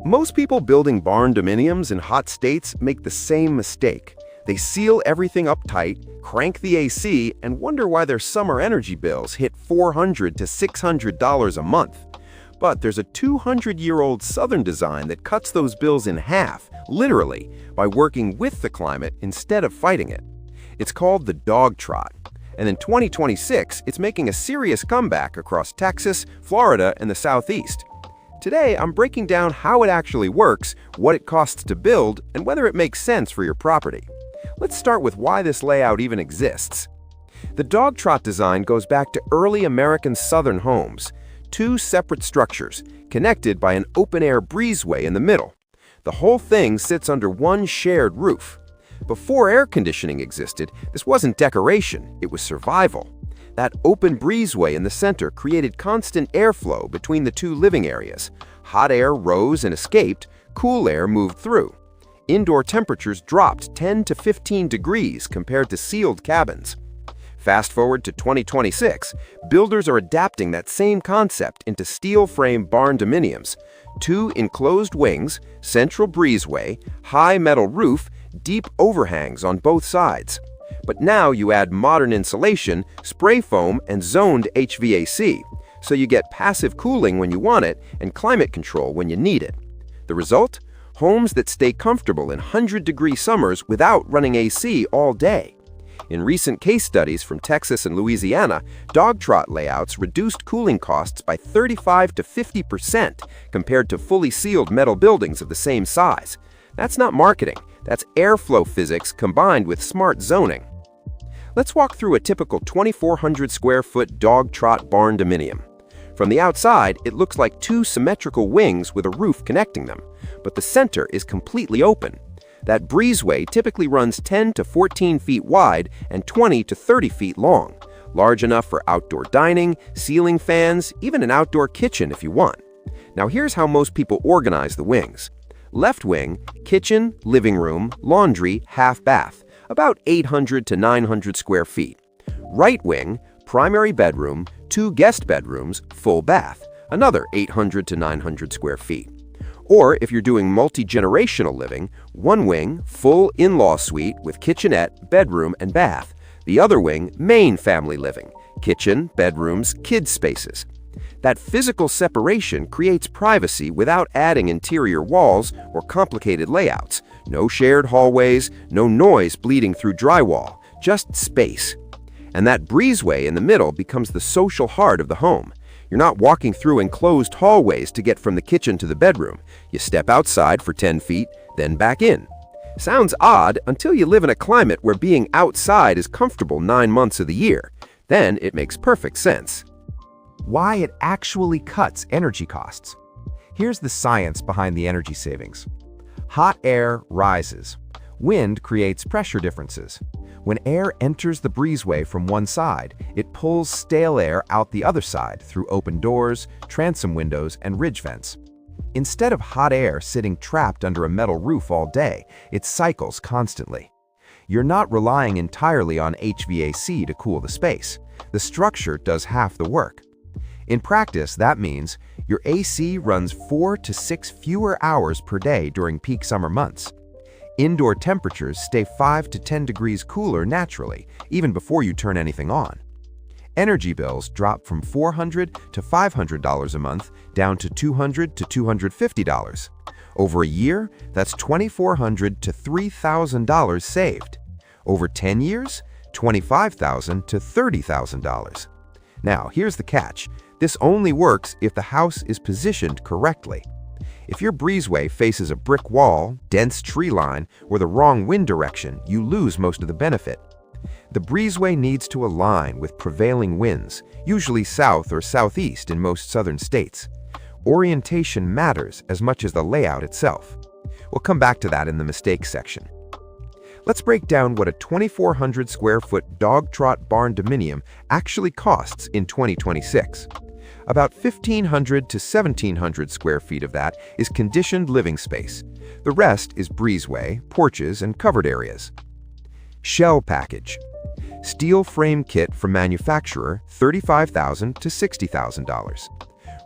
Most people building barndominiums in hot states make the same mistake. They seal everything up tight, crank the AC, and wonder why their summer energy bills hit $400 to $600 a month. But there's a 200-year-old southern design that cuts those bills in half, literally, by working with the climate instead of fighting it. It's called the Dogtrot. And in 2026, it's making a serious comeback across Texas, Florida, and the Southeast. Today, I'm breaking down how it actually works, what it costs to build, and whether it makes sense for your property. Let's start with why this layout even exists. The Dogtrot design goes back to early American southern homes. Two separate structures, connected by an open-air breezeway in the middle. The whole thing sits under one shared roof. Before air conditioning existed, this wasn't decoration, it was survival. That open breezeway in the center created constant airflow between the two living areas. Hot air rose and escaped, cool air moved through. Indoor temperatures dropped 10 to 15 degrees compared to sealed cabins. Fast forward to 2026, builders are adapting that same concept into steel-frame barndominiums. Two enclosed wings, central breezeway, high metal roof, deep overhangs on both sides. But now you add modern insulation, spray foam, and zoned HVAC, so you get passive cooling when you want it and climate control when you need it. The result? Homes that stay comfortable in 100-degree summers without running AC all day. In recent case studies from Texas and Louisiana, Dogtrot layouts reduced cooling costs by 35 to 50% compared to fully sealed metal buildings of the same size. That's not marketing, that's airflow physics combined with smart zoning. Let's walk through a typical 2,400 square foot Dogtrot barndominium. From the outside, it looks like two symmetrical wings with a roof connecting them, but the center is completely open. That breezeway typically runs 10 to 14 feet wide and 20 to 30 feet long, large enough for outdoor dining, ceiling fans, even an outdoor kitchen if you want. Now here's how most people organize the wings. Left wing, kitchen, living room, laundry, half bath, about 800 to 900 square feet. Right wing, primary bedroom, two guest bedrooms, full bath, another 800 to 900 square feet. Or if you're doing multi-generational living, one wing, full in-law suite with kitchenette, bedroom, and bath. The other wing, main family living, kitchen, bedrooms, kids' spaces. That physical separation creates privacy without adding interior walls or complicated layouts. No shared hallways, no noise bleeding through drywall, just space. And that breezeway in the middle becomes the social heart of the home. You're not walking through enclosed hallways to get from the kitchen to the bedroom. You step outside for 10 feet, then back in. Sounds odd until you live in a climate where being outside is comfortable 9 months of the year. Then it makes perfect sense. Why it actually cuts energy costs. Here's the science behind the energy savings. Hot air rises. Wind creates pressure differences. When air enters the breezeway from one side, it pulls stale air out the other side through open doors, transom windows, and ridge vents. Instead of hot air sitting trapped under a metal roof all day, it cycles constantly. You're not relying entirely on HVAC to cool the space. The structure does half the work. In practice, that means your AC runs 4 to 6 fewer hours per day during peak summer months. Indoor temperatures stay 5 to 10 degrees cooler naturally, even before you turn anything on. Energy bills drop from $400 to $500 a month down to $200 to $250. Over a year, that's $2,400 to $3,000 saved. Over 10 years, $25,000 to $30,000. Now, here's the catch. This only works if the house is positioned correctly. If your breezeway faces a brick wall, dense tree line, or the wrong wind direction, you lose most of the benefit. The breezeway needs to align with prevailing winds, usually south or southeast in most southern states. Orientation matters as much as the layout itself. We'll come back to that in the mistakes section. Let's break down what a 2,400 square foot Dogtrot barndominium actually costs in 2026. About 1,500 to 1,700 square feet of that is conditioned living space. The rest is breezeway, porches, and covered areas. Shell package. Steel frame kit from manufacturer, $35,000 to $60,000.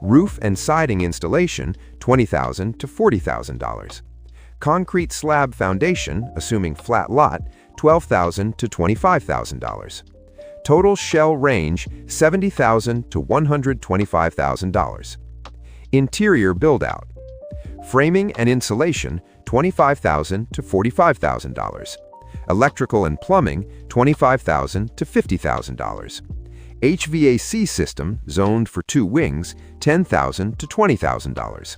Roof and siding installation, $20,000 to $40,000. Concrete slab foundation, assuming flat lot, $12,000 to $25,000. Total shell range, $70,000 to $125,000. Interior build-out. Framing and insulation, $25,000 to $45,000. Electrical and plumbing, $25,000 to $50,000. HVAC system, zoned for 2 wings, $10,000 to $20,000.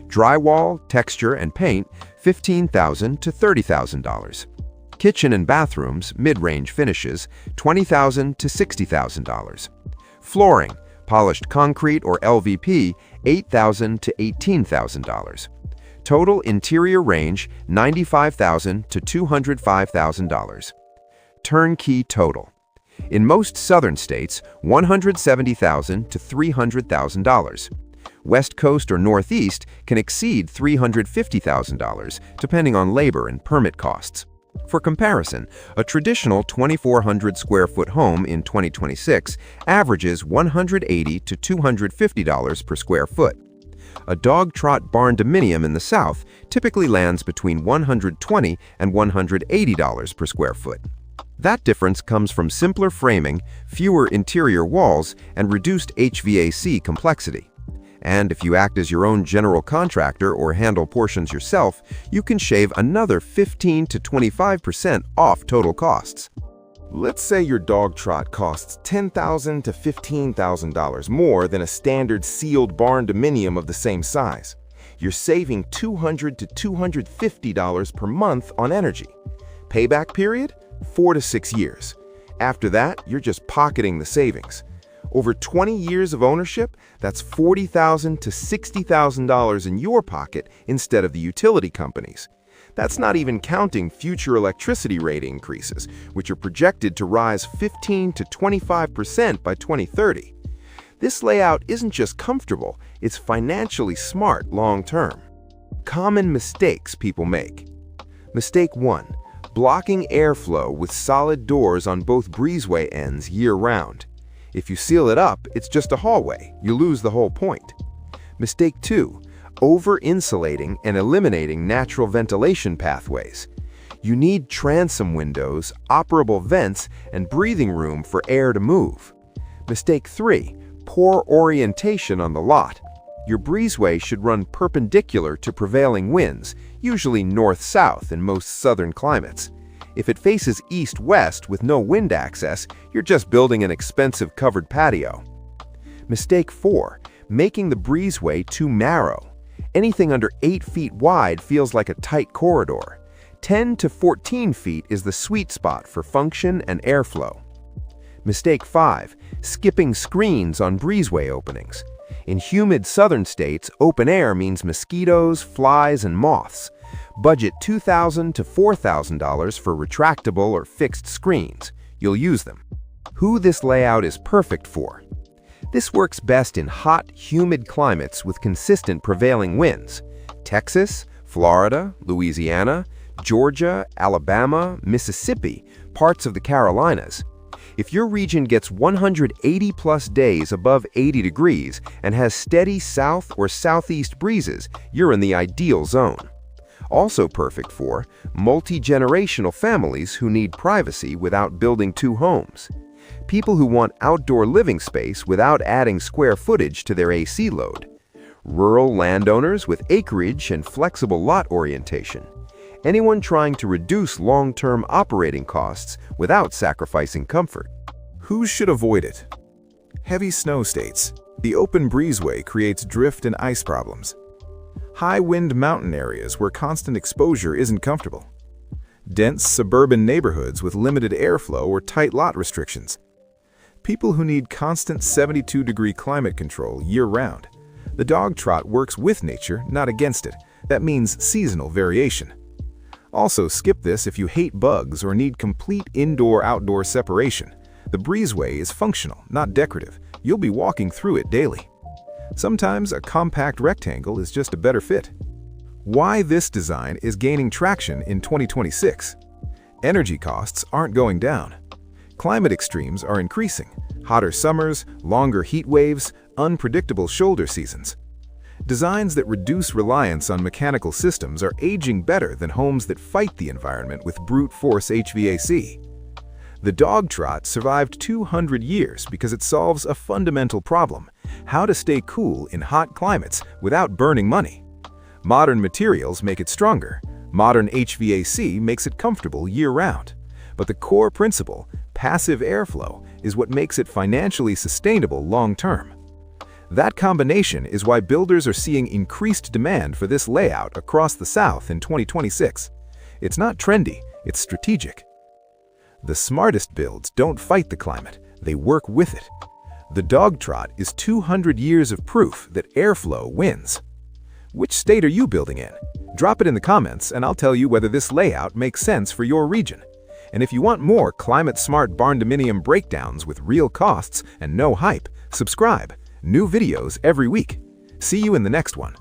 Drywall, texture, and paint, $15,000 to $30,000. Kitchen and bathrooms, mid-range finishes, $20,000 to $60,000. Flooring, polished concrete or LVP, $8,000 to $18,000. Total interior range, $95,000 to $205,000. Turnkey total. In most southern states, $170,000 to $300,000. West Coast or Northeast can exceed $350,000, depending on labor and permit costs. For comparison, a traditional 2,400 square foot home in 2026 averages $180 to $250 per square foot. A Dogtrot Barndominium in the South typically lands between $120 and $180 per square foot. That difference comes from simpler framing, fewer interior walls, and reduced HVAC complexity. And if you act as your own general contractor or handle portions yourself, you can shave another 15 to 25% off total costs. Let's say your Dogtrot costs $10,000 to $15,000 more than a standard sealed barndominium of the same size. You're saving $200 to $250 per month on energy. Payback period? 4 to 6 years. After that, you're just pocketing the savings. Over 20 years of ownership, that's $40,000 to $60,000 in your pocket instead of the utility companies. That's not even counting future electricity rate increases, which are projected to rise 15 to 25% by 2030. This layout isn't just comfortable, it's financially smart long-term. Common mistakes people make. Mistake 1. Blocking airflow with solid doors on both breezeway ends year-round. If you seal it up, it's just a hallway. You lose the whole point. Mistake 2. Over-insulating and eliminating natural ventilation pathways. You need transom windows, operable vents, and breathing room for air to move. Mistake 3. Poor orientation on the lot. Your breezeway should run perpendicular to prevailing winds, usually north-south in most southern climates. If it faces east-west with no wind access, you're just building an expensive covered patio. Mistake 4. Making the breezeway too narrow. Anything under 8 feet wide feels like a tight corridor. 10 to 14 feet is the sweet spot for function and airflow. Mistake 5. Skipping screens on breezeway openings. In humid southern states, open air means mosquitoes, flies, and moths. Budget $2,000 to $4,000 for retractable or fixed screens. You'll use them. Who this layout is perfect for. This works best in hot, humid climates with consistent prevailing winds. Texas, Florida, Louisiana, Georgia, Alabama, Mississippi, parts of the Carolinas. If your region gets 180-plus days above 80 degrees and has steady south or southeast breezes, you're in the ideal zone. Also perfect for multi-generational families who need privacy without building 2 homes. People who want outdoor living space without adding square footage to their AC load. Rural landowners with acreage and flexible lot orientation. Anyone trying to reduce long-term operating costs without sacrificing comfort. Who should avoid it? Heavy snow states. The open breezeway creates drift and ice problems. High-wind mountain areas where constant exposure isn't comfortable. Dense suburban neighborhoods with limited airflow or tight lot restrictions. People who need constant 72-degree climate control year-round. The Dogtrot works with nature, not against it. That means seasonal variation. Also, skip this if you hate bugs or need complete indoor-outdoor separation. The breezeway is functional, not decorative. You'll be walking through it daily. Sometimes a compact rectangle is just a better fit. Why this design is gaining traction in 2026. Energy costs aren't going down. Climate extremes are increasing. Hotter summers, longer heat waves, unpredictable shoulder seasons. Designs that reduce reliance on mechanical systems are aging better than homes that fight the environment with brute force HVAC. The Dogtrot survived 200 years because it solves a fundamental problem: how to stay cool in hot climates without burning money. Modern materials make it stronger. Modern HVAC makes it comfortable year-round. But the core principle, passive airflow, is what makes it financially sustainable long-term. That combination is why builders are seeing increased demand for this layout across the South in 2026. It's not trendy, it's strategic. The smartest builds don't fight the climate, they work with it. The Dogtrot is 200 years of proof that airflow wins. Which state are you building in? Drop it in the comments and I'll tell you whether this layout makes sense for your region. And if you want more climate-smart barndominium breakdowns with real costs and no hype, subscribe. New videos every week. See you in the next one.